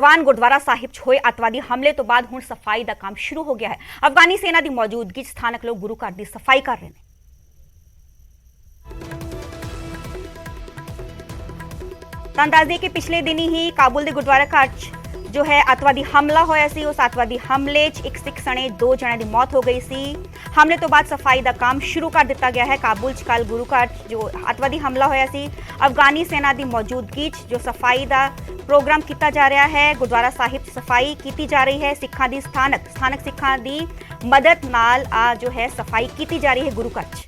वान गुरुद्वारा साहिब 'ਚ ਹੋਏ ਅੱਤਵਾਦੀ ਹਮਲੇ ਤੋਂ ਬਾਅਦ ਹੁਣ ਸਫਾਈ ਦਾ ਕੰਮ ਸ਼ੁਰੂ ਹੋ ਗਿਆ ਹੈ। ਅਫਗਾਨੀ ਸੈਨਾ ਦੀ ਮੌਜੂਦਗੀ 'ਚ ਸਥਾਨਕ ਲੋਕ ਗੁਰੂ ਘਰ ਦੀ ਸਫਾਈ ਕਰ ਰਹੇ ਨੇ। ਤੁਹਾਨੂੰ ਦੱਸ ਦਈਏ ਕਿ ਪਿਛਲੇ ਦਿਨੀ ਹੀ ਕਾਬੁਲ ਦੇ ਗੁਰਦੁਆਰਾ ਘਰ 'ਚ जो है अतवादी हमला होया सी। उस अतवादी हमले एक सिख सने 2 जणियां दी मौत हो गई सी। हमले तो बाद सफाई का काम शुरू कर दिता गया है। काबुल च कल गुरु घर जो अतवादी हमला होया सी, अफगानी सेना की मौजूदगी जो सफाई का प्रोग्राम किया जा रहा है। गुरुद्वारा साहिब सफाई की जा रही है। सिखां दी स्थानक सिखां दी मदद नाल जो है सफाई की जा रही है गुरु घर च।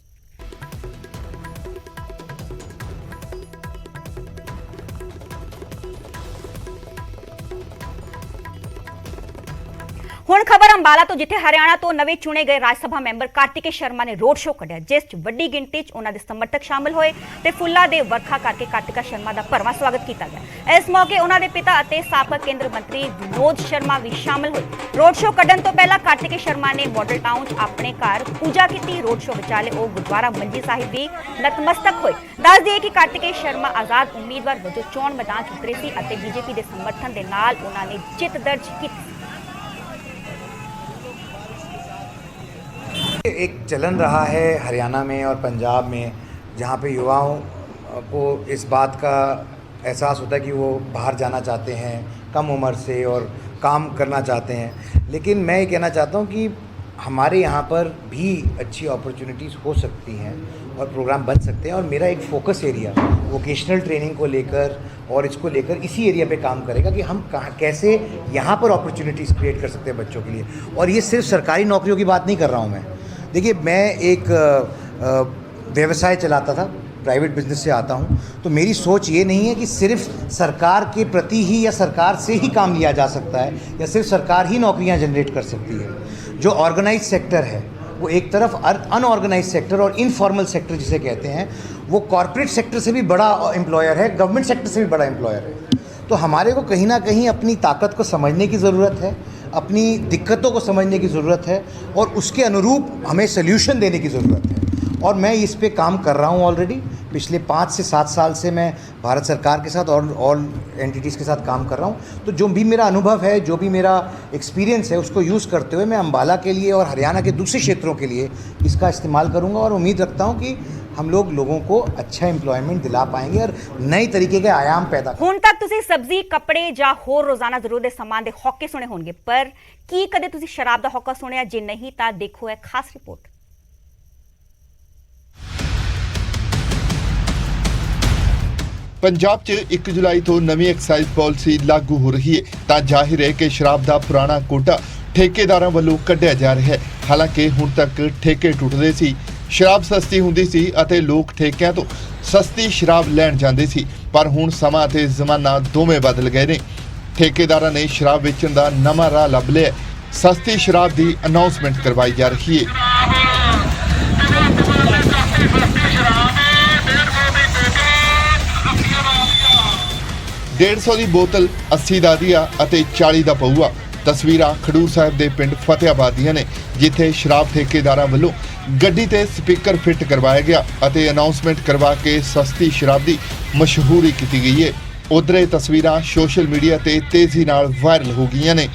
ਹੁਣ खबर अंबाला तो जिथे हरियाणा तो नवे चुने गए राज सभा मैंबर कार्तिके शर्मा ने रोड शो कढ़िया, जिस च वड्डी गिनती च उन्हां दे समर्थक शामिल होए ते फुल्लां दे वर्खा करके कार्तिका शर्मा दा भरवां स्वागत किया गया। इस मौके उन्हां दे पिता अते साबका केंद्र मंत्री विनोद शर्मा भी शामिल होए। रोड शो कढ़न तो पहला कार्तिके शर्मा ने मॉडल टाउन च अपने घर पूजा की। रोड शो विचाले वो गुरुद्वारा मंजी साहिब भी नतमस्तक होए। दस दिए कि कार्तिके शर्मा आजाद उम्मीदवार वजों चोण मैदान च उतरे सी अते बीजेपी के समर्थन के नाल उन्हां ने जित दर्ज की। एक चलन रहा है हरियाणा में और पंजाब में, जहाँ पे युवाओं को इस बात का एहसास होता है कि वो बाहर जाना चाहते हैं कम उम्र से और काम करना चाहते हैं। लेकिन मैं ये कहना चाहता हूँ कि हमारे यहाँ पर भी अच्छी अपॉर्चुनिटीज़ हो सकती हैं और प्रोग्राम बन सकते हैं। और मेरा एक फोकस एरिया वोकेशनल ट्रेनिंग को लेकर और इसको लेकर इसी एरिया पे काम करेगा कि हम कैसे यहाँ पर अपॉर्चुनिटीज़ क्रिएट कर सकते हैं बच्चों के लिए। और ये सिर्फ सरकारी नौकरियों की बात नहीं कर रहा हूँ मैं। देखिए, मैं एक व्यवसाय चलाता था, प्राइवेट बिजनेस से आता हूँ, तो मेरी सोच ये नहीं है कि सिर्फ सरकार के प्रति ही या सरकार से ही काम लिया जा सकता है या सिर्फ सरकार ही नौकरियाँ जनरेट कर सकती है। जो ऑर्गेनाइज सेक्टर है वो एक तरफ, अनऑर्गेनाइज सेक्टर और इनफॉर्मल सेक्टर जिसे कहते हैं, वो कॉरपोरेट सेक्टर से भी बड़ा एम्प्लॉयर है, गवर्नमेंट सेक्टर से भी बड़ा एम्प्लॉयर है। तो हमारे को कहीं ना कहीं अपनी ताकत को समझने की ज़रूरत है, अपनी दिक्कतों को समझने की ज़रूरत है और उसके अनुरूप हमें सल्यूशन देने की ज़रूरत है। और मैं इस पे काम कर रहा हूँ ऑलरेडी। पिछले 5 से 7 साल से मैं भारत सरकार के साथ और ऑल एंटिटीज़ के साथ काम कर रहा हूँ। तो जो भी मेरा अनुभव है, जो भी मेरा एक्सपीरियंस है, उसको यूज़ करते हुए मैं अम्बाला के लिए और हरियाणा के दूसरे क्षेत्रों के लिए इसका इस्तेमाल करूँगा। और उम्मीद रखता हूँ कि हम लोगों को अच्छा एम्प्लॉयमेंट दिला पाएंगे और नए तरीके के आयाम पैदा। ਹੁਣ तक ਤੁਸੀਂ सब्जी कपड़े ਜਾਂ ਹੋਰ ਰੋਜ਼ਾਨਾ ਜ਼ਰੂਰਤ ਦੇ ਸਾਮਾਨ ਦੇ ਹੌਕੇ ਸੁਣੇ ਹੋਣਗੇ, ਪਰ ਕੀ ਕਦੇ ਤੁਸੀਂ ਸ਼ਰਾਬ ਦਾ ਹੌਕਾ ਸੁਣਿਆ? ਜੇ ਨਹੀਂ ਤਾਂ ਦੇਖੋ ਇਹ ਖਾਸ ਰਿਪੋਰਟ। पंजाब च 1 जुलाई तो नवी एक्साइज पॉलिसी लागू हो रही है, तो जाहिर है कि शराब का पुराना कोटा ठेकेदारां वालों कढ़िया जा रहा है। हालांकि हुण तक ठेके टुटदे सी, शराब सस्ती हुंदी सी अते लोग ठेकिਆਂ ਤੋਂ सस्ती शराब लैण ਜਾਂਦੇ ਸੀ। पर हुण समां ते ਜ਼ਮਾਨਾ ਦੋਵੇਂ बदल गए ने। ठेकेदारां ने शराब वेचण दा नवां राह ਲੱਭ लिया। सस्ती शराब की अनाउंसमेंट करवाई जा रही है। ₹150 ਦੀ ਬੋਤਲ, 80 ਦਾ ਦੀਆ ਅਤੇ 40 ਦਾ ਪਊਆ। ਤਸਵੀਰਾਂ ਖਡੂਰ ਸਾਹਿਬ ਦੇ ਪਿੰਡ ਫਤਿਆਬਾਦ ਦੀਆਂ ਨੇ, ਜਿੱਥੇ ਸ਼ਰਾਬ ਠੇਕੇਦਾਰਾਂ ਵੱਲੋਂ ਗੱਡੀ ਤੇ ਸਪੀਕਰ ਫਿੱਟ ਕਰਵਾਇਆ ਗਿਆ ਅਤੇ ਅਨਾਉਂਸਮੈਂਟ ਕਰਵਾ ਕੇ ਸਸਤੀ ਸ਼ਰਾਬ ਦੀ ਮਸ਼ਹੂਰੀ ਕੀਤੀ ਗਈ ਹੈ। ਉਧਰ ਇਹ ਤਸਵੀਰਾਂ ਸੋਸ਼ਲ ਮੀਡੀਆ ਤੇ ਤੇਜ਼ੀ ਨਾਲ ਵਾਇਰਲ ਹੋ ਗਈਆਂ ਨੇ।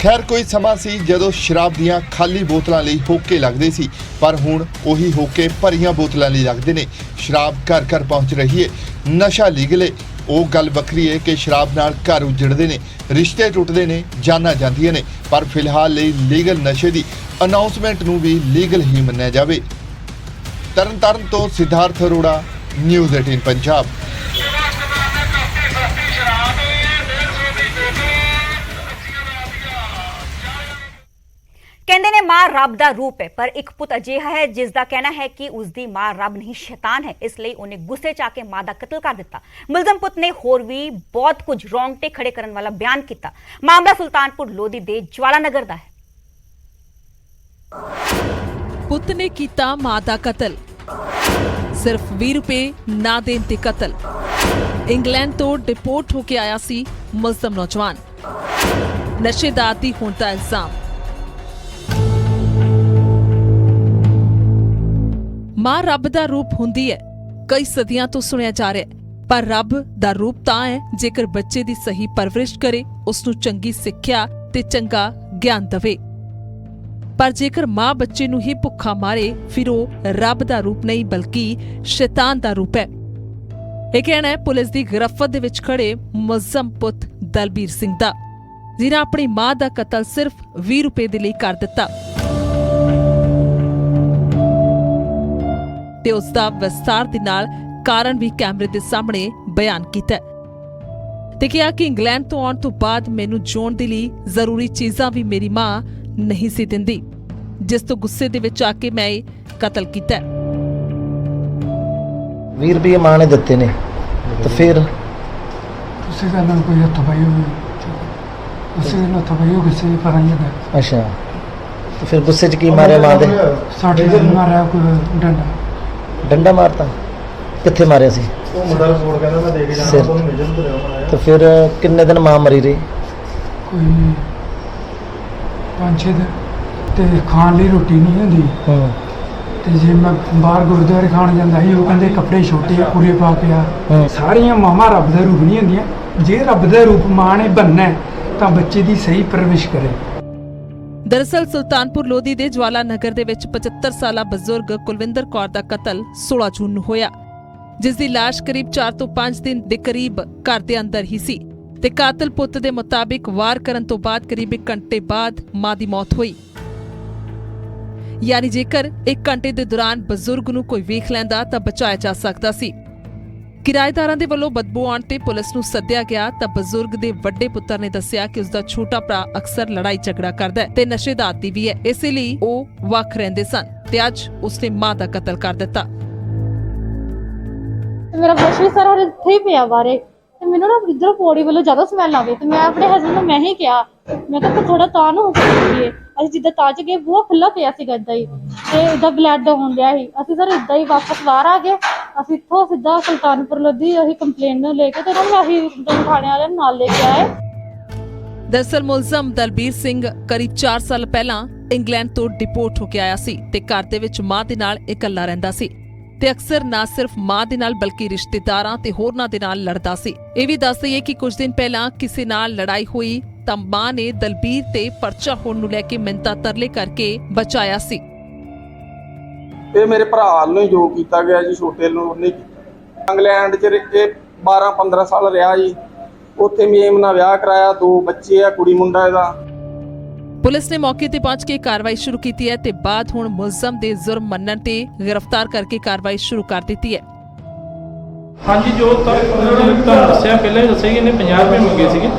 खैर, कोई समा सी जदों शराब दियां खाली बोतलों लई होके लगदे सी, पर हुण उही होके भरियां बोतलों लई लगदे ने। शराब घर घर पहुँच रही है। नशा लीगल है। वो गल वखरी है कि शराब नाल घर उजड़दे ने, रिश्ते टुटदे ने, जाना जांदियां ने, पर फिलहाल लई लीगल नशे की अनाउंसमेंट नूं भी लीगल ही मन्निया जावे। तरनताਰਨ तो सिद्धार्थ अरोड़ा, न्यूज़ 18 पंजाब। ਕਹਿੰਦੇ ਨੇ ਮਾਂ ਰੱਬ ਦਾ ਰੂਪ ਹੈ, ਪਰ ਇੱਕ ਪੁੱਤ ਅਜਿਹਾ ਹੈ ਜਿਸ ਦਾ ਕਹਿਣਾ ਹੈ ਕਿ ਉਸ ਦੀ ਮਾਂ ਰੱਬ ਨਹੀਂ ਸ਼ੈਤਾਨ ਹੈ। ਇਸ ਲਈ ਉਹਨੇ ਗੁੱਸੇ 'ਚ ਆ ਕੇ ਮਾਂ ਦਾ ਕਤਲ ਕਰ ਦਿੱਤਾ। ਮੁਲਜ਼ਮ ਪੁੱਤ ਨੇ ਹੋਰ ਵੀ ਬਹੁਤ ਕੁਝ ਰੌਂਗਟੇ ਖੜੇ ਕਰਨ ਵਾਲਾ ਬਿਆਨ ਕੀਤਾ। ਮਾਮਲਾ ਸੁਲਤਾਨਪੁਰ ਲੋਧੀ ਦੇ ਜਵਾਲਾ ਨਗਰ ਦਾ ਹੈ। ਪੁੱਤ ਨੇ ਕੀਤਾ ਮਾਂ ਦਾ ਕਤਲ, ਸਿਰਫ 20 ਰੁਪਏ ਨਾ ਦੇਣ ਤੇ ਕਤਲ। ਇੰਗਲੈਂਡ ਤੋਂ ਡਿਪੋਰਟ ਹੋ ਕੇ ਆਇਆ ਸੀ ਮੁਲਜ਼ਮ ਨੌਜਵਾਨ, ਨਸ਼ੇ ਦਾ ਆਦੀ ਹੋਣ ਦਾ ਇਲਜ਼ਾਮ। ਮਾਂ ਰੱਬ ਦਾ ਰੂਪ ਹੁੰਦੀ ਹੈ, ਕਈ ਸਦੀਆਂ ਤੋਂ ਸੁਣਿਆ ਜਾ ਰਿਹਾ ਹੈ। ਪਰ ਰੱਬ ਦਾ ਰੂਪ ਤਾਂ ਹੈ ਜੇਕਰ ਬੱਚੇ ਦੀ ਸਹੀ ਪਰਵਰਿਸ਼ ਕਰੇ, ਉਸ ਨੂੰ ਚੰਗੀ ਸਿੱਖਿਆ ਤੇ ਚੰਗਾ ਗਿਆਨ ਦੇਵੇ। ਪਰ ਜੇਕਰ ਮਾਂ ਬੱਚੇ ਨੂੰ ਹੀ ਭੁੱਖਾ ਮਾਰੇ, ਫਿਰ ਉਹ ਰੱਬ ਦਾ ਰੂਪ ਨਹੀਂ ਬਲਕਿ ਸ਼ੈਤਾਨ ਦਾ ਰੂਪ ਹੈ। ਇਹ ਕਹਿਣਾ ਹੈ ਪੁਲਿਸ ਦੀ ਗਿਰਫਤ ਦੇ ਵਿੱਚ ਖੜੇ ਮੁਲਜ਼ਮ ਪੁੱਤ ਦਲਬੀਰ ਸਿੰਘ ਦਾ, ਜਿਨ੍ਹਾਂ ਆਪਣੀ ਮਾਂ ਦਾ ਕਤਲ ਸਿਰਫ 20 ਰੁਪਏ ਦੇ ਲਈ ਕਰ ਦਿੱਤਾ ਤੇ ਉਸ ਦਾ ਵਿਸਤਾਰ ਦੇ ਨਾਲ ਕਾਰਨ ਵੀ ਕੈਮਰੇ ਦੇ ਸਾਹਮਣੇ ਬਿਆਨ ਕੀਤਾ ਤੇ ਕਿਹਾ ਕਿ ਇੰਗਲੈਂਡ ਤੋਂ ਆਉਣ ਤੋਂ ਬਾਅਦ ਮੈਨੂੰ ਜਿਉਣ ਦੇ ਲਈ ਜ਼ਰੂਰੀ ਚੀਜ਼ਾਂ ਵੀ ਮੇਰੀ ਮਾਂ ਨਹੀਂ ਸੀ ਦਿੰਦੀ, ਜਿਸ ਤੋਂ ਗੁੱਸੇ ਦੇ ਵਿੱਚ ਆ ਕੇ ਮੈਂ ਇਹ ਕਤਲ ਕੀਤਾ। 20 ਰੁਪਏ ਮਾਂ ਨੇ ਦਿੱਤੇ ਨੇ ਤੇ ਫਿਰ ਉਸੇ ਦਾ ਨਾਲ ਕੋਈ ਹੱਥ ਪਾਈ ਹੋਈ, ਉਸੇ ਨਾਲ ਹੱਥ ਪਾਈ ਹੋ ਕਿਸੇ ਪਤਾ ਨਹੀਂ ਲੱਗਾ। ਅੱਛਾ, ਤੇ ਫਿਰ ਗੁੱਸੇ 'ਚ ਕੀ ਮਾਰਿਆ ਮਾਂ ਦੇ? ਸਾਡੇ ਨਾਲ ਮਾਰਿਆ ਕੋਈ ਡੰਡਾ। ਡੰਡਾ ਮਾਰਤਾ? ਕਿੱਥੇ ਮਾਰਿਆ ਸੀ? ਉਹ ਮੁੰਡਾ ਰਿਪੋਰਟ ਕਹਿੰਦਾ ਮੈਂ ਦੇ ਕੇ ਜਾਣਾ, ਤੁਹਾਨੂੰ ਮਿਲਣ ਤੋਂ ਰਿਹਾ ਬਣਾਇਆ। ਤੇ ਫਿਰ ਕਿੰਨੇ ਦਿਨ ਮਾਂ ਮਰੀ ਰਹੀ? ਕੋਈ 5-6 ਦਿਨ ਤੇ ਖਾਣ ਲਈ ਰੋਟੀ ਨਹੀਂ ਹੁੰਦੀ। ਹੂੰ ਤੇ ਜੇ ਮੈਂ ਬਾਹਰ ਗੁਰਦੁਆਰੇ ਖਾਣ ਜਾਂਦਾ ਸੀ, ਉਹ ਕਹਿੰਦੇ ਕੱਪੜੇ ਛੋਟੇ ਆ, ਪੂਰੇ ਪਾ ਕੇ ਆ। ਹੂੰ। ਸਾਰੀਆਂ ਮਾਵਾਂ ਰੱਬ ਦਾ ਰੂਪ ਨਹੀਂ ਹੁੰਦੀਆਂ। ਜੇ ਰੱਬ ਦਾ ਰੂਪ ਮਾਂ ਨੇ ਬਣਨਾ ਤਾਂ ਬੱਚੇ ਦੀ ਸਹੀ ਪਰਵਰਿਸ਼ ਕਰੇ। ਦਰਅਸਲ ਸੁਲਤਾਨਪੁਰ ਲੋਧੀ ਦੇ ਜਵਾਲਾ ਨਗਰ ਦੇ ਵਿੱਚ 75 ਸਾਲਾ ਬਜ਼ੁਰਗ ਕੁਲਵਿੰਦਰ ਕੌਰ ਦਾ ਕਤਲ 16 ਜੂਨ ਨੂੰ ਹੋਇਆ, ਜਿਸ ਦੀ ਲਾਸ਼ ਕਰੀਬ 4 ਤੋਂ 5 ਦਿਨ ਦੇ ਕਰੀਬ ਘਰ ਦੇ ਅੰਦਰ ਹੀ ਸੀ ਤੇ ਕਾਤਲ ਪੁੱਤ ਦੇ ਮੁਤਾਬਿਕ ਵਾਰ ਕਰਨ ਤੋਂ ਬਾਅਦ ਕਰੀਬ 1 ਘੰਟੇ ਬਾਅਦ ਮਾਂ ਦੀ ਮੌਤ ਹੋਈ। ਯਾਨੀ ਜੇਕਰ 1 ਘੰਟੇ ਦੇ ਦੌਰਾਨ ਬਜ਼ੁਰਗ ਨੂੰ ਕੋਈ ਵੇਖ ਲੈਂਦਾ ਤਾਂ ਬਚਾਇਆ ਜਾ ਸਕਦਾ ਸੀ। ਕਿਰਾਏਦਾਰਾਂ ਦੇ ਵੱਲੋਂ ਬਦਬੂ ਆਉਣ ਤੇ ਪੁਲਿਸ ਨੂੰ ਸੱਦਿਆ ਗਿਆ ਤਾਂ ਬਜ਼ੁਰਗ ਦੇ ਵੱਡੇ ਪੁੱਤਰ ਨੇ ਦੱਸਿਆ ਕਿ ਉਸ ਦਾ ਛੋਟਾ ਭਰਾ ਅਕਸਰ ਲੜਾਈ ਝਗੜਾ ਕਰਦਾ ਹੈ ਤੇ ਨਸ਼ੇ ਦਾ ਆਦੀ ਵੀ ਹੈ, ਇਸੇ ਲਈ ਉਹ ਵੱਖ ਰਹਿੰਦੇ ਸਨ ਤੇ ਅੱਜ ਉਸਨੇ ਮਾਂ ਦਾ ਕਤਲ ਕਰ ਦਿੱਤਾ। ਮੇਰਾ ਬਰਸ਼ ਵੀ ਸਾਰਾ ਇੱਥੇ ਹੀ ਪਿਆ ਬਾਰੇ ਤੇ ਮੈਨੂੰ ਨਾ ਇੱਧਰੋਂ ਪੌੜੀ ਵੱਲੋਂ ਜ਼ਿਆਦਾ ਸਮੈਲ ਆਵੇ ਤੇ ਮੈਂ ਆਪਣੇ ਹਸਬੰਡ ਨੂੰ ਮੈਂ ਹੀ ਕਿਹਾ, ਮੈਂ ਕਿਹਾ ਥੋੜਾ ਤਾਂ ਨੂੰ ਹੋਈਏ। ਅਸੀਂ ਜਿੱਦਾਂ ਤਾਂ ਚ ਗਏ, ਬੂਹਾ ਖੁੱਲਾ ਪਿਆ ਸੀਗਾ ਏਦਾਂ ਹੀ ਤੇ ਏਦਾਂ ਬਲੱਡ ਆਉਣ ਡਿਆ ਸੀ। ਅਸੀਂ ਸਰ ਏਦਾਂ ਹੀ ਵਾਪਸ ਬਾਹਰ ਆ ਗਏ। ਅਸੀਂ ਇੱਥੋਂ ਸਿੱਧਾ ਸੁਲਤਾਨਪੁਰ ਲੋਧੀ ਅਸੀਂ ਕੰਪਲੇਂਟ ਨੂੰ ਲੈ ਕੇ ਤੇ ਉਹਨਾਂ ਨੂੰ ਅਸੀਂ ਥਾਣੇ ਵਾਲਿਆਂ ਨੂੰ ਨਾਲ ਲੈ ਕੇ ਆਏ। ਦਰਅਸਲ ਮੁਲਜ਼ਮ ਦਲਬੀਰ ਸਿੰਘ ਕਰੀਬ 4 ਸਾਲ ਪਹਿਲਾਂ ਇੰਗਲੈਂਡ ਤੋਂ ਡਿਪੋਰਟ ਹੋ ਕੇ ਆਇਆ ਸੀ ਤੇ ਘਰ ਦੇ ਵਿੱਚ ਮਾਂ ਦੇ ਨਾਲ ਇਕੱਲਾ ਰਹਿੰਦਾ ਸੀ ਤੇ ਅਕਸਰ ਨਾ ਸਿਰਫ ਮਾਂ ਦੇ ਨਾਲ ਬਲਕਿ ਰਿਸ਼ਤੇਦਾਰਾਂ ਤੇ ਹੋਰਨਾਂ ਦੇ ਨਾਲ ਲੜਦਾ ਸੀ। ਇਹ ਵੀ ਦੱਸ ਦਈਏ ਕਿ ਕੁਝ ਦਿਨ ਪਹਿਲਾਂ ਕਿਸੇ ਨਾਲ ਲੜਾਈ ਹੋਈ ਤਾਂ ਮਾਂ ਨੇ ਦਲਬੀਰ ਤੇ ਪਰਚਾ ਹੋਣ ਨੂੰ ਲੈ ਕੇ ਮਿੰਨਤਾਂ ਤਰਲੇ ਕਰਕੇ ਬਚਾਇਆ ਸੀ। ਇਹ ਮੇਰੇ ਭਰਾ ਨੂੰ ਜੋ ਕੀਤਾ ਗਿਆ ਜੀ, ਛੋਟੇ ਨੂੰ ਉਹਨੇ ਇੰਗਲੈਂਡ 'ਚ ਇਹ 12-15 ਸਾਲ ਰਿਹਾ ਜੀ। ਉੱਥੇ ਮੇਮ ਨਾਲ ਵਿਆਹ ਕਰਾਇਆ, 2 ਬੱਚੇ ਆ, ਕੁੜੀ ਮੁੰਡਾ ਇਹਦਾ। ਪੁਲਿਸ ਨੇ ਮੌਕੇ ਤੇ ਪਹੁੰਚ ਕੇ ਕਾਰਵਾਈ ਸ਼ੁਰੂ ਕੀਤੀ ਹੈ ਤੇ ਬਾਅਦ ਹੁਣ ਮੁਲਜ਼ਮ ਦੇ ਜੁਰਮ ਮੰਨਣ ਤੇ ਗ੍ਰਿਫਤਾਰ ਕਰਕੇ ਕਾਰਵਾਈ ਸ਼ੁਰੂ ਕਰ ਦਿੱਤੀ ਹੈ। ਹਾਂਜੀ, ਜੋ ਤੁਹਾਨੂੰ ਦੱਸਿਆ ਪਹਿਲਾਂ ਹੀ ਦੱਸਿਆ ਕਿ ਇਹਨੇ 50 ਰੁਪਏ ਮੰਗੇ ਸੀਗੇ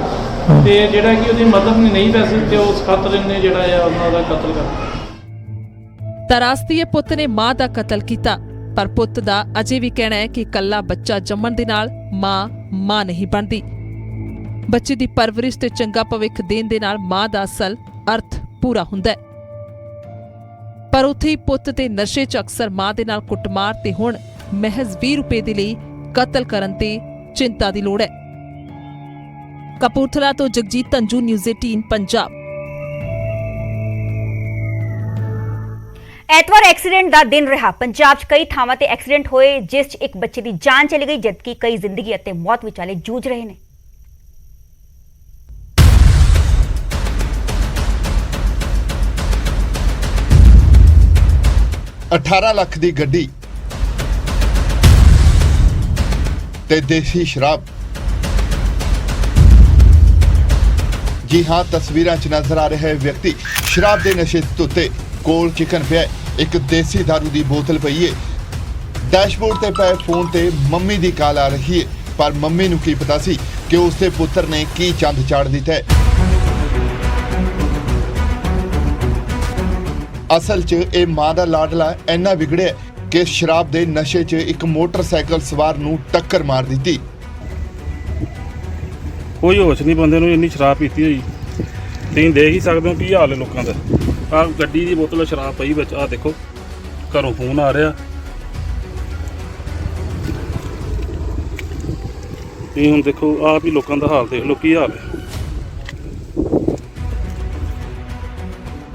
ਤੇ ਜਿਹੜਾ ਕਿ ਉਹਦੀ ਮਦਦ ਨਹੀਂ ਪੈਸੇ ਤੇ ਉਸ ਖਾਤਰ ਇਹਨੇ ਜਿਹੜਾ ਆ ਉਹਨਾਂ ਦਾ ਕਤਲ ਕਰ ਦਿੱਤਾ। ਤਰਾਸਦੀ ਪੁੱਤ ਨੇ ਮਾਂ ਦਾ ਕਤਲ ਕੀਤਾ, ਪਰ ਪੁੱਤ ਦਾ ਅਜੇ ਵੀ ਕਹਿਣਾ ਹੈ ਕਿ ਇਕੱਲਾ ਬੱਚਾ ਜੰਮਣ ਦੇ ਨਾਲ ਮਾਂ ਨਹੀਂ ਬਣਦੀ। ਬੱਚੇ ਦੀ ਪਰਵਰਿਸ਼ ਤੇ ਚੰਗਾ ਭਵਿੱਖ ਦੇਣ ਦੇ ਨਾਲ ਮਾਂ ਦਾ ਅਸਲ ਅਰਥ ਪੂਰਾ ਹੁੰਦਾ ਹੈ। ਪਰ ਉੱਥੇ ਹੀ ਪੁੱਤ ਤੇ ਨਸ਼ੇ 'ਚ ਅਕਸਰ ਮਾਂ ਦੇ ਨਾਲ ਕੁੱਟਮਾਰ ਤੇ ਹੁਣ ਮਹਿਜ਼ 20 ਰੁਪਏ ਦੇ ਲਈ ਕਤਲ ਕਰਨ ਤੇ ਚਿੰਤਾ ਦੀ ਲੋੜ ਹੈ। ਕਪੂਰਥਲਾ ਤੋਂ ਜਗਜੀਤ ਤੰਜੂ, ਨਿਊਜ਼ 18 ਪੰਜਾਬ। ਐਤਵਾਰ ਐਕਸੀਡੈਂਟ ਦਾ ਦਿਨ ਰਿਹਾ। ਪੰਜਾਬ 'ਚ ਕਈ ਥਾਵਾਂ ਤੇ ਐਕਸੀਡੈਂਟ ਹੋਏ, ਜਿਸ 'ਚ ਇੱਕ ਬੱਚੇ ਦੀ ਜਾਨ ਚਲੀ ਗਈ, ਜਦਕਿ ਕਈ ਜ਼ਿੰਦਗੀ ਅਤੇ ਮੌਤ ਵਿਚਾਲੇ ਜੂਝ ਰਹੇ ਨੇ। 18 ਲੱਖ ਦੀ ਗੱਡੀ ਤੇ ਦੇਸੀ ਸ਼ਰਾਬ। ਜੀ ਹਾਂ, ਤਸਵੀਰਾਂ 'ਚ ਨਜ਼ਰ ਆ ਰਿਹਾ ਹੈ ਵਿਅਕਤੀ ਸ਼ਰਾਬ ਦੇ ਨਸ਼ੇ ਧੁੱਤੇ, ਕੋਲ ਚਿਕਨ ਪਿਆ, ਇੱਕ ਦੇਸੀ ਦਾਰੂ ਦੀ ਬੋਤਲ ਪਈ ਹੈ। ਡੈਸ਼ਬੋਰਡ ਤੇ ਪਏ ਫੋਨ ਤੇ ਮੰਮੀ ਦੀ ਕਾਲ ਆ ਰਹੀ ਹੈ, ਪਰ ਮੰਮੀ ਨੂੰ ਕੀ ਪਤਾ ਸੀ ਕਿ ਉਸਦੇ ਪੁੱਤਰ ਨੇ ਕੀ ਚੰਦ ਚਾੜ ਦਿੱਤਾ ਹੈ। ਅਸਲ 'ਚ ਇਹ ਮਾਂ ਦਾ ਲਾਡਲਾ ਇੰਨਾ ਵਿਗੜਿਆ ਕਿ ਸ਼ਰਾਬ ਦੇ ਨਸ਼ੇ 'ਚ ਇੱਕ ਮੋਟਰਸਾਈਕਲ ਸਵਾਰ ਨੂੰ ਟੱਕਰ ਮਾਰ ਦਿੱਤੀ। ਕੋਈ ਹੋਸ਼ ਨਹੀਂ ਬੰਦੇ ਨੂੰ, ਇੰਨੀ ਸ਼ਰਾਬ ਪੀਤੀ ਹੋਈ। ਤੁਸੀਂ ਦੇਖ ਹੀ ਸਕਦੇ ਹੋ ਕੀ ਹਾਲ ਹੈ ਲੋਕਾਂ ਦਾ। ਆਹ ਗੱਡੀ ਦੀ ਬੋਤਲ ਸ਼ਰਾਬ ਪਈ ਵਿੱਚ, ਆਹ ਦੇਖੋ ਘਰੋਂ ਫੋਨ ਆ ਰਿਹਾ। ਤੁਸੀਂ ਹੁਣ ਦੇਖੋ ਆਪ ਹੀ ਲੋਕਾਂ ਦਾ ਹਾਲ ਦੇਖ ਲਓ ਕੀ ਹਾਲ ਹੈ।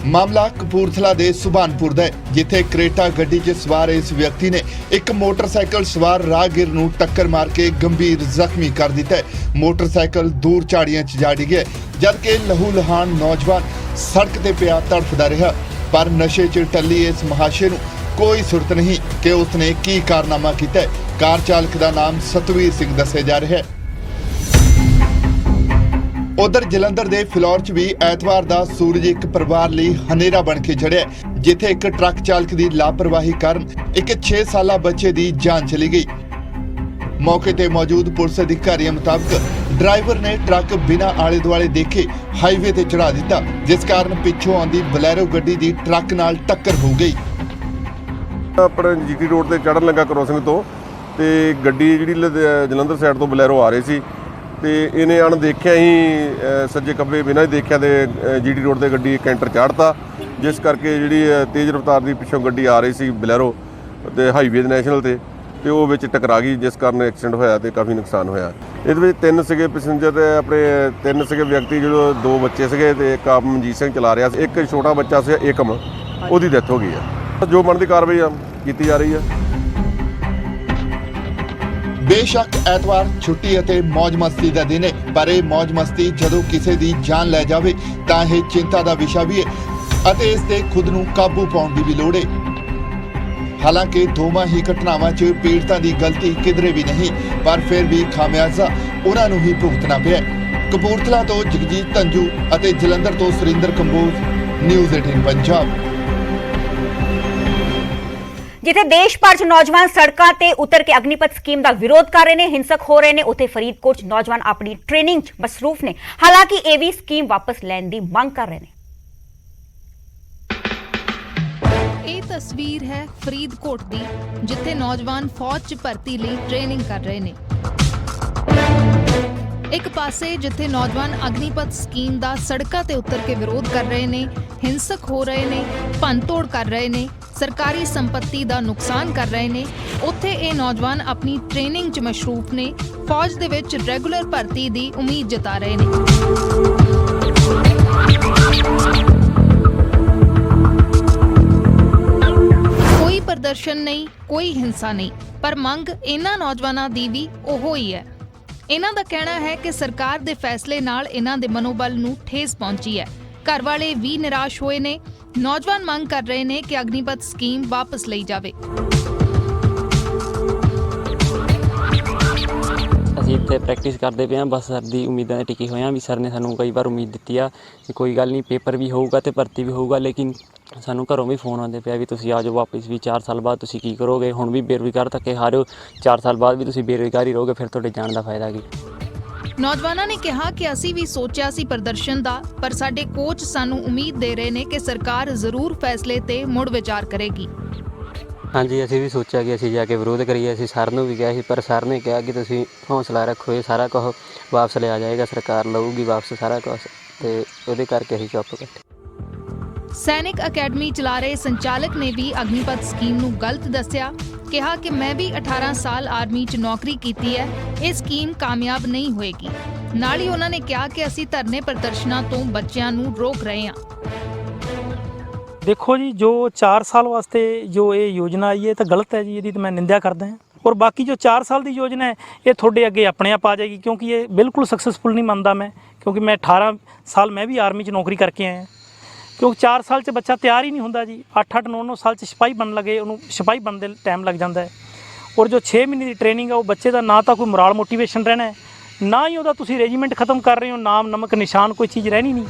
ਮਾਮਲਾ ਕਪੂਰਥਲਾ ਦੇ ਸੁਭਾਨਪੁਰ ਦਾ ਹੈ, ਜਿੱਥੇ ਕਰੇਟਾ ਗੱਡੀ 'ਚ ਸਵਾਰ ਇਸ ਵਿਅਕਤੀ ਨੇ ਇੱਕ ਮੋਟਰਸਾਈਕਲ ਸਵਾਰ ਰਾਹਗੀਰ ਨੂੰ ਟੱਕਰ ਮਾਰ ਕੇ ਗੰਭੀਰ ਜ਼ਖਮੀ ਕਰ ਦਿੱਤਾ ਹੈ। ਮੋਟਰਸਾਈਕਲ ਦੂਰ ਝਾੜੀਆਂ 'ਚ ਜਾ ਡਿੱਗਿਆ, ਜਦਕਿ ਲਹੂ ਲਹਾਨ ਨੌਜਵਾਨ ਸੜਕ ਤੇ ਪਿਆ ਤੜਫਦਾ ਰਿਹਾ। ਪਰ ਨਸ਼ੇ 'ਚ ਟੱਲੀ ਇਸ ਮਹਾਸ਼ੇ ਨੂੰ ਕੋਈ ਸੁਰਤ ਨਹੀਂ ਕਿ ਉਸਨੇ ਕੀ ਕਾਰਨਾਮਾ ਕੀਤਾ ਹੈ। ਕਾਰ ਚਾਲਕ ਦਾ ਨਾਮ ਸਤਵੀਰ ਸਿੰਘ ਦੱਸਿਆ ਜਾ ਰਿਹਾ ਹੈ। ਉਧਰ ਜਲੰਧਰ ਦੇ ਫਿਲੌਰ 'ਚ ਵੀ ਐਤਵਾਰ ਦਾ ਸੂਰਜ ਇੱਕ ਪਰਿਵਾਰ ਲਈ ਹਨੇਰਾ ਬਣ ਕੇ ਚੜ੍ਹਿਆ, ਜਿੱਥੇ ਇੱਕ ਟਰੱਕ ਚਾਲਕ ਦੀ ਲਾਪਰਵਾਹੀ ਕਾਰਨ ਇੱਕ 6 ਸਾਲਾ ਬੱਚੇ ਦੀ ਜਾਨ ਚਲੀ ਗਈ। ਮੌਕੇ ਤੇ ਮੌਜੂਦ ਪੁਲਿਸ ਅਧਿਕਾਰੀਆਂ ਮੁਤਾਬਕ ਡਰਾਈਵਰ ਨੇ ਟਰੱਕ ਬਿਨਾਂ ਆਲੇ ਦੁਆਲੇ ਦੇਖੇ ਹਾਈਵੇ ਤੇ ਚੜਾ ਦਿੱਤਾ, ਜਿਸ ਕਾਰਨ ਪਿੱਛੋਂ ਆਉਂਦੀ ਬਲੈਰੋ ਗੱਡੀ ਦੀ ਟਰੱਕ ਨਾਲ ਟੱਕਰ ਹੋ ਗਈ। ਆਪਣੇ ਜੀਟੀ ਰੋਡ ਤੇ ਚੜ੍ਹਨ ਲੱਗਾ ਕ੍ਰੋਸਿੰਗ ਤੋਂ, ਤੇ ਗੱਡੀ ਜਿਹੜੀ ਜਲੰਧਰ ਸਾਈਡ ਤੋਂ ਬਲੈਰੋ ਆ ਰਹੀ ਸੀ, ਤੇ ਇਹਨੇ ਅਣਦੇਖਿਆ ਹੀ ਸੱਜੇ ਖੱਬੇ ਬਿਨਾਂ ਹੀ ਦੇਖਿਆ ਤੇ ਜੀਟੀ ਰੋਡ ਤੇ ਗੱਡੀ ਕੈਂਟਰ ਚਾੜਤਾ, ਜਿਸ ਕਰਕੇ ਜਿਹੜੀ ਤੇਜ਼ ਰਫ਼ਤਾਰ ਦੀ ਪਿੱਛੋਂ ਗੱਡੀ ਆ ਰਹੀ ਸੀ ਬਲੈਰੋ ਤੇ ਹਾਈਵੇ ਦੇ ਨੈਸ਼ਨਲ ਤੇ ਉਹ ਵਿੱਚ ਟਕਰਾ ਗਈ, ਜਿਸ ਕਾਰਨ ਐਕਸੀਡੈਂਟ ਹੋਇਆ ਤੇ ਕਾਫੀ ਨੁਕਸਾਨ ਹੋਇਆ। ਇਹਦੇ ਵਿੱਚ 3 ਸੀਗੇ ਪੈਸੇਂਜਰ ਤੇ ਆਪਣੇ 3 ਸੀਗੇ ਵਿਅਕਤੀ, ਜਦੋਂ 2 ਬੱਚੇ ਸੀਗੇ ਤੇ ਇੱਕ ਆਪ ਮਨਜੀਤ ਸਿੰਘ ਚਲਾ ਰਿਹਾ ਸੀ, ਇੱਕ ਛੋਟਾ ਬੱਚਾ ਸੀ ਏਕਮ, ਉਹਦੀ ਡੈਥ ਹੋ ਗਈ ਆ। ਜੋ ਬਣਦੀ ਕਾਰਵਾਈ ਆ ਕੀਤੀ ਜਾ ਰਹੀ ਆ। ਬੇਸ਼ੱਕ ਐਤਵਾਰ ਛੁੱਟੀ ਅਤੇ ਮौज ਮਸਤੀ ਦਾ ਦਿਨ ਹੈ, ਪਰ ਇਹ ਮौज ਮਸਤੀ ਜਦੋਂ ਕਿਸੇ ਦੀ ਜਾਨ ਲੈ ਜਾਵੇ ਤਾਂ ਇਹ ਚਿੰਤਾ ਦਾ ਵਿਸ਼ਾ ਵੀ ਹੈ ਅਤੇ ਇਸ ਤੇ ਖੁਦ ਨੂੰ ਕਾਬੂ ਪਾਉਣ ਦੀ ਵੀ ਲੋੜ ਹੈ। ਹਾਲਾਂਕਿ ਦੋਵਾਂ ਹੀ ਘਟਨਾਵਾਂ 'ਚ ਪੀੜਤਾਂ ਦੀ ਗਲਤੀ ਕਿਧਰੇ ਵੀ ਨਹੀਂ, ਪਰ ਫਿਰ ਵੀ ਖਾਮਿਆਜ਼ਾ ਉਹਨਾਂ ਨੂੰ ਹੀ ਭੁਗਤਣਾ ਪਿਆ। ਕਪੂਰਥਲਾ ਤੋਂ ਜਗਜੀਤ ਧੰਜੂ ਅਤੇ ਜਲੰਧਰ ਤੋਂ ਸੁਰਿੰਦਰ ਕੰਬੋਜ, ਨਿਊਜ਼ 18 ਪੰਜਾਬ। ਜਿੱਥੇ ਦੇਸ਼ ਭਰ 'ਚ ਨੌਜਵਾਨ ਸੜਕਾਂ ਤੇ ਉਤਰ ਕੇ ਅਗਨੀਪਥ ਸਕੀਮ ਦਾ ਵਿਰੋਧ ਕਰ ਰਹੇ ਨੇ, ਹਿੰਸਕ ਹੋ ਰਹੇ ਨੇ, ਉੱਥੇ ਫਰੀਦਕੋਟ 'ਚ ਨੌਜਵਾਨ ਆਪਣੀ ਟ੍ਰੇਨਿੰਗ 'ਚ ਮਸਰੂਫ ਨੇ। ਹਾਲਾਂਕਿ ਇਹ ਵੀ ਸਕੀਮ ਵਾਪਸ ਲੈਣ ਦੀ ਮੰਗ ਕਰ ਰਹੇ ਨੇ। ਇਹ ਤਸਵੀਰ ਹੈ ਫਰੀਦਕੋਟ ਦੀ, ਜਿੱਥੇ ਨੌਜਵਾਨ ਫੌਜ 'ਚ ਭਰਤੀ ਲਈ ਟ੍ਰੇਨਿੰਗ ਕਰ ਰਹੇ ਨੇ। ਇੱਕ ਪਾਸੇ ਜਿੱਥੇ ਨੌਜਵਾਨ ਅਗਨੀਪਥ ਸਕੀਮ ਦਾ ਸੜਕਾਂ ਤੇ ਉਤਰ ਕੇ ਵਿਰੋਧ ਕਰ ਰਹੇ ਨੇ, ਹਿੰਸਕ ਹੋ ਰਹੇ ਨੇ, ਭੰਨਤੋੜ ਕਰ ਰਹੇ ਨੇ, ਸਰਕਾਰੀ ਸੰਪत्ति ਦਾ ਨੁਕਸਾਨ ਕਰ ਰਹੇ ਨੇ, ਉੱਥੇ ਇਹ ਨੌਜਵਾਨ ਆਪਣੀ ਟ੍ਰੇਨਿੰਗ 'ਚ ਮਸ਼ਰੂਫ ਨੇ, ਫੌਜ ਦੇ ਵਿੱਚ ਰੈਗੂਲਰ ਭਰਤੀ ਦੀ ਉਮੀਦ ਜਤਾ ਰਹੇ ਨੇ। ਕੋਈ ਪ੍ਰਦਰਸ਼ਨ ਨਹੀਂ, ਕੋਈ ਹਿੰਸਾ ਨਹੀਂ, ਪਰ ਮੰਗ ਇਹਨਾਂ ਨੌਜਵਾਨਾਂ ਦੀ ਵੀ ਉਹੋ ਹੀ ਹੈ। ਇਹਨਾਂ ਦਾ ਕਹਿਣਾ ਹੈ ਕਿ ਸਰਕਾਰ ਦੇ ਫੈਸਲੇ ਨਾਲ ਇਹਨਾਂ ਦੇ ਮਨੋਬਲ ਨੂੰ ਠੇਸ ਪਹੁੰਚੀ ਹੈ। ਘਰ ਵਾਲੇ ਵੀ ਨਿਰਾਸ਼ ਹੋਏ ਨੇ। ਨੌਜਵਾਨ ਮੰਗ ਕਰ ਰਹੇ ਨੇ ਕਿ ਅਗਨੀਪਥ ਸਕੀਮ ਵਾਪਸ ਲਈ ਜਾਵੇ। ਅਸੀਂ ਇੱਥੇ ਪ੍ਰੈਕਟਿਸ ਕਰਦੇ ਪਏ ਹਾਂ, ਬਸ ਸਰ ਦੀ ਉਮੀਦਾਂ 'ਤੇ ਟਿਕੇ ਹੋਏ ਹਾਂ ਵੀ ਸਰ ਨੇ ਸਾਨੂੰ ਕਈ ਵਾਰ ਉਮੀਦ ਦਿੱਤੀ ਆ ਕਿ ਕੋਈ ਗੱਲ ਨਹੀਂ, ਪੇਪਰ ਵੀ ਹੋਊਗਾ ਤੇ ਭਰਤੀ ਵੀ ਹੋਊਗਾ, ਲੇਕਿਨ ਸਾਨੂੰ ਘਰੋਂ ਵੀ ਫੋਨ ਆਉਂਦੇ ਪਿਆ ਵੀ ਤੁਸੀਂ ਆ ਜਾਓ ਵਾਪਸ, ਵੀ 4 ਸਾਲ ਬਾਅਦ ਤੁਸੀਂ ਕੀ ਕਰੋਗੇ, ਹੁਣ ਵੀ ਬੇਰੁਜ਼ਗਾਰ ਧੱਕੇ ਖਾ ਰਹੇ ਹੋ, 4 ਸਾਲ ਬਾਅਦ ਵੀ ਤੁਸੀਂ ਬੇਰੁਜ਼ਗਾਰ ਹੀ ਰਹੋਗੇ, ਫਿਰ ਤੁਹਾਡੇ ਜਾਣ ਦਾ ਫਾਇਦਾ ਕੀ। ਨੌਜਵਾਨਾਂ ਨੇ ਕਿਹਾ ਕਿ ਅਸੀਂ ਵੀ ਸੋਚਿਆ ਸੀ ਪ੍ਰਦਰਸ਼ਨ ਦਾ, ਪਰ ਸਾਡੇ ਕੋਚ ਸਾਨੂੰ ਉਮੀਦ ਦੇ ਰਹੇ ਨੇ ਕਿ ਸਰਕਾਰ ਜ਼ਰੂਰ ਫੈਸਲੇ ਤੇ ਮੁੜ ਵਿਚਾਰ ਕਰੇਗੀ। ਹਾਂਜੀ, ਅਸੀਂ ਵੀ ਸੋਚਿਆ ਕਿ ਅਸੀਂ ਜਾ ਕੇ ਵਿਰੋਧ ਕਰੀਏ, ਅਸੀਂ ਸਰ ਨੂੰ ਵੀ ਕਿਹਾ ਸੀ, ਪਰ ਸਰ ਨੇ ਕਿਹਾ ਕਿ ਤੁਸੀਂ ਹੌਸਲਾ ਰੱਖੋ, ਇਹ ਸਾਰਾ ਕੁਝ ਵਾਪਸ ਲਿਆ ਜਾਏਗਾ, ਸਰਕਾਰ ਲਊਗੀ ਵਾਪਸ ਸਾਰਾ ਕੁਝ, ਤੇ ਉਹਦੇ ਕਰਕੇ ਅਸੀਂ ਚੁੱਪ ਬੈਠੇ। ਸੈਨਿਕ ਅਕੈਡਮੀ ਚਲਾ ਰਹੇ ਸੰਚਾਲਕ ਨੇ ਵੀ ਅਗਨੀਪਥ ਸਕੀਮ ਨੂੰ ਗਲਤ ਦੱਸਿਆ। ਕਿਹਾ ਕਿ ਮੈਂ ਵੀ 18 ਸਾਲ ਆਰਮੀ 'ਚ ਨੌਕਰੀ ਕੀਤੀ ਹੈ, ਇਹ ਸਕੀਮ ਕਾਮਯਾਬ ਨਹੀਂ ਹੋਏਗੀ। ਨਾਲ ਹੀ ਉਹਨਾਂ ਨੇ ਕਿਹਾ ਕਿ ਅਸੀਂ ਧਰਨੇ ਪ੍ਰਦਰਸ਼ਨਾਂ ਤੋਂ ਬੱਚਿਆਂ ਨੂੰ ਰੋਕ ਰਹੇ ਹਾਂ। ਦੇਖੋ ਜੀ, ਜੋ 4 ਸਾਲ ਵਾਸਤੇ ਜੋ ਇਹ ਯੋਜਨਾ ਆਈ ਹੈ ਤਾਂ ਗਲਤ ਹੈ ਜੀ, ਇਹਦੀ ਤਾਂ ਮੈਂ ਨਿੰਦਿਆ ਕਰਦਾ ਹਾਂ। ਔਰ ਬਾਕੀ ਜੋ 4 ਸਾਲ ਦੀ ਯੋਜਨਾ ਹੈ ਇਹ ਤੁਹਾਡੇ ਅੱਗੇ ਆਪਣੇ ਆਪ ਆ ਜਾਏਗੀ, ਕਿਉਂਕਿ ਇਹ ਬਿਲਕੁਲ ਸਕਸੈਸਫੁਲ ਨਹੀਂ ਮੰਨਦਾ ਮੈਂ, ਕਿਉਂਕਿ ਮੈਂ 18 ਸਾਲ ਮੈਂ ਵੀ ਆਰਮੀ 'ਚ ਨੌਕਰੀ ਕਰਕੇ ਆਇਆ। ਕਿਉਂਕਿ 4 ਸਾਲ 'ਚ ਬੱਚਾ ਤਿਆਰ ਹੀ ਨਹੀਂ ਹੁੰਦਾ ਜੀ, 8-8 9-9 ਸਾਲ 'ਚ ਸਿਪਾਹੀ ਬਣਨ ਲੱਗੇ, ਉਹਨੂੰ ਸਿਪਾਹੀ ਬਣਨ ਦੇ ਟਾਈਮ ਲੱਗ ਜਾਂਦਾ ਹੈ। ਔਰ ਜੋ 6 ਮਹੀਨੇ ਦੀ ਟ੍ਰੇਨਿੰਗ ਹੈ, ਉਹ ਬੱਚੇ ਦਾ ਨਾ ਤਾਂ ਕੋਈ ਮੋਰਲ ਮੋਟੀਵੇਸ਼ਨ ਰਹਿਣਾ ਹੈ, ਨਾ ਹੀ ਉਹਦਾ ਤੁਸੀਂ ਰੈਜੀਮੈਂਟ ਖਤਮ ਕਰ ਰਹੇ ਹੋ, ਨਾਮ ਨਮਕ ਨਿਸ਼ਾਨ ਕੋਈ ਚੀਜ਼ ਰਹਿਣੀ ਨਹੀਂ।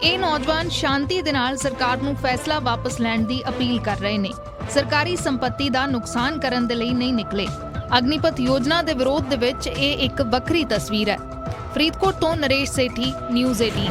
ਇਹ ਨੌਜਵਾਨ ਸ਼ਾਂਤੀ ਦੇ ਨਾਲ ਸਰਕਾਰ ਨੂੰ ਫੈਸਲਾ ਵਾਪਸ ਲੈਣ ਦੀ ਅਪੀਲ ਕਰ ਰਹੇ ਨੇ। ਸਰਕਾਰੀ ਸੰਪत्ति ਦਾ ਨੁਕਸਾਨ ਕਰਨ ਦੇ ਲਈ ਨਹੀਂ ਨਿਕਲੇ। ਅਗਨੀਪਥ ਯੋਜਨਾ ਦੇ ਵਿਰੋਧ ਦੇ ਵਿੱਚ ਇਹ ਇੱਕ ਵੱਖਰੀ ਤਸਵੀਰ ਹੈ। ਫਰੀਦਕੋਟ ਤੋਂ ਨਰੇਸ਼ ਸੇਠੀ, ਨਿਊਜ਼ 18।